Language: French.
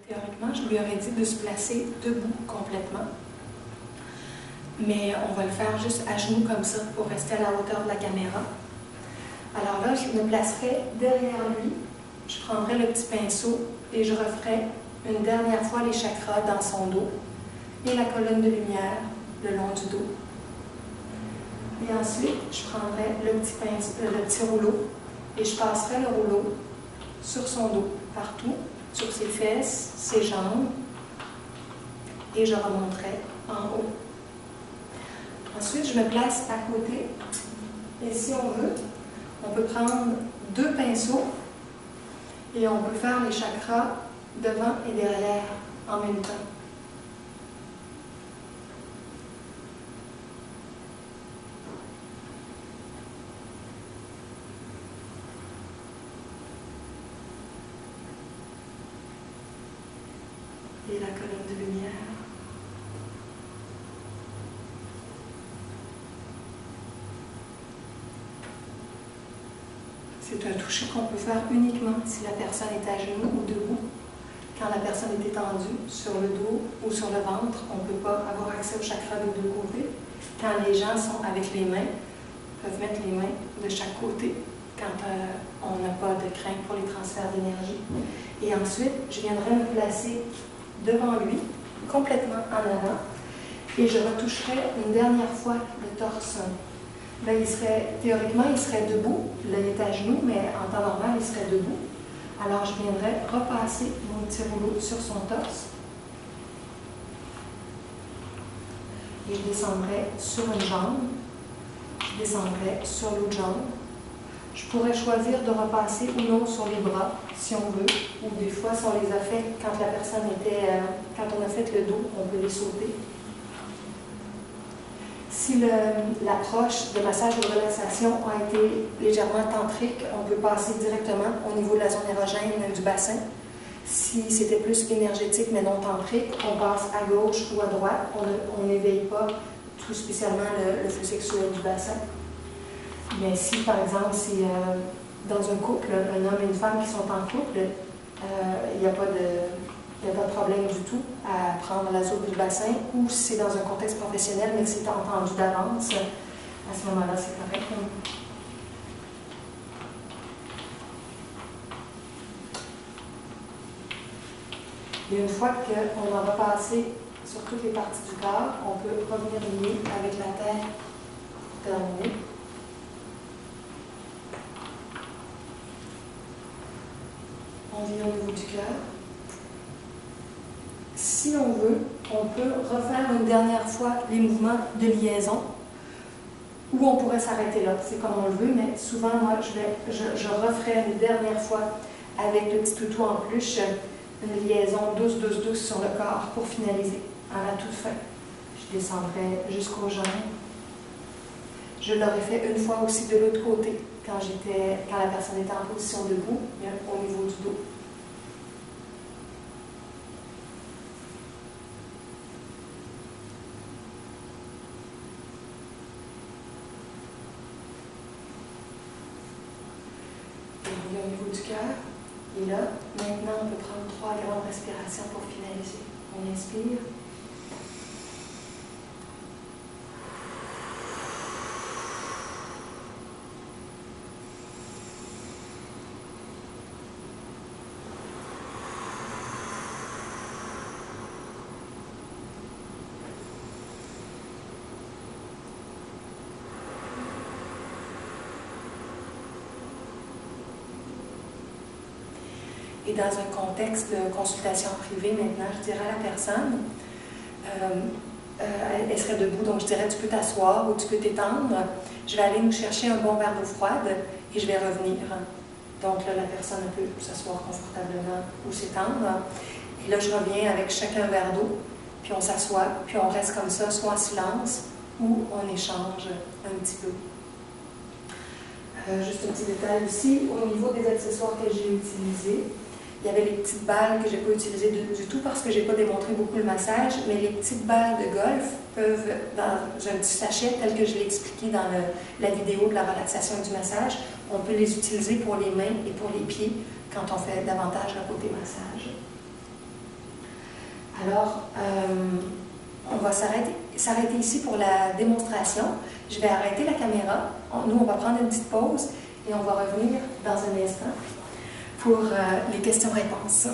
Théoriquement, je lui aurais dit de se placer debout complètement. Mais on va le faire juste à genoux comme ça pour rester à la hauteur de la caméra. Alors là, je me placerai derrière lui, je prendrai le petit pinceau et je referai une dernière fois les chakras dans son dos et la colonne de lumière le long du dos. Et ensuite, je prendrai le petit rouleau et je passerai le rouleau sur son dos, partout, sur ses fesses, ses jambes, et je remonterai en haut. Ensuite, je me place à côté, et si on veut, on peut prendre 2 pinceaux et on peut faire les chakras devant et derrière en même temps. Et la colonne de lumière. C'est un toucher qu'on peut faire uniquement si la personne est à genoux ou debout. Quand la personne est étendue sur le dos ou sur le ventre, on ne peut pas avoir accès au chakra des 2 côtés. Quand les gens sont avec les mains, peuvent mettre les mains de chaque côté quand on n'a pas de crainte pour les transferts d'énergie. Et ensuite, je viendrai me placer devant lui, complètement en avant, et je retoucherai une dernière fois le torse. Là, théoriquement, il serait debout. Là, il est à genoux, mais en temps normal, il serait debout. Alors, je viendrai repasser mon petit rouleau sur son torse. Et je descendrai sur une jambe. Je descendrai sur l'autre jambe. Je pourrais choisir de repasser ou non sur les bras, si on veut. Ou des fois, si on les a fait quand la personne était... quand on a fait le dos, on peut les sauter. Si l'approche de massage ou de relaxation a été légèrement tantrique, on peut passer directement au niveau de la zone érogène du bassin. Si c'était plus énergétique mais non tantrique, on passe à gauche ou à droite. On n'éveille pas tout spécialement le flux sexuel du bassin. Mais si, par exemple, c'est dans un couple, un homme et une femme qui sont en couple, il n'y a pas de problème du tout à prendre la zone du bassin, ou si c'est dans un contexte professionnel, mais que c'est entendu d'avance, à ce moment-là, c'est correct. Et une fois qu'on aura passé sur toutes les parties du corps, on peut revenir lier avec la tête pour terminer. On vient au niveau du cœur. Si on veut, on peut refaire une dernière fois les mouvements de liaison, ou on pourrait s'arrêter là, c'est comme on le veut, mais souvent, moi, je referai une dernière fois avec le petit toutou en peluche, une liaison douce, douce, douce sur le corps pour finaliser, à la toute fin. Je descendrai jusqu'aux jambes. Je l'aurais fait une fois aussi de l'autre côté, quand la personne était en position debout, au niveau du dos. Au niveau du cœur. Et là, maintenant, on peut prendre 3 grandes respirations pour finaliser. On inspire. Et dans un contexte de consultation privée, maintenant, je dirais à la personne, elle serait debout, donc je dirais, tu peux t'asseoir ou tu peux t'étendre. Je vais aller nous chercher un bon verre d'eau froide et je vais revenir. Donc là, la personne peut s'asseoir confortablement ou s'étendre. Et là, je reviens avec chacun un verre d'eau, puis on s'assoit, puis on reste comme ça, soit en silence ou on échange un petit peu. Juste un petit détail aussi, au niveau des accessoires que j'ai utilisés, il y avait les petites balles que je n'ai pas utilisées du tout parce que je n'ai pas démontré beaucoup le massage, mais les petites balles de golf peuvent, dans un petit sachet tel que je l'ai expliqué dans la vidéo de la relaxation et du massage, on peut les utiliser pour les mains et pour les pieds quand on fait davantage le côté massage. Alors, on va s'arrêter ici pour la démonstration. Je vais arrêter la caméra. Nous, on va prendre une petite pause et on va revenir dans un instant pour les questions-réponses.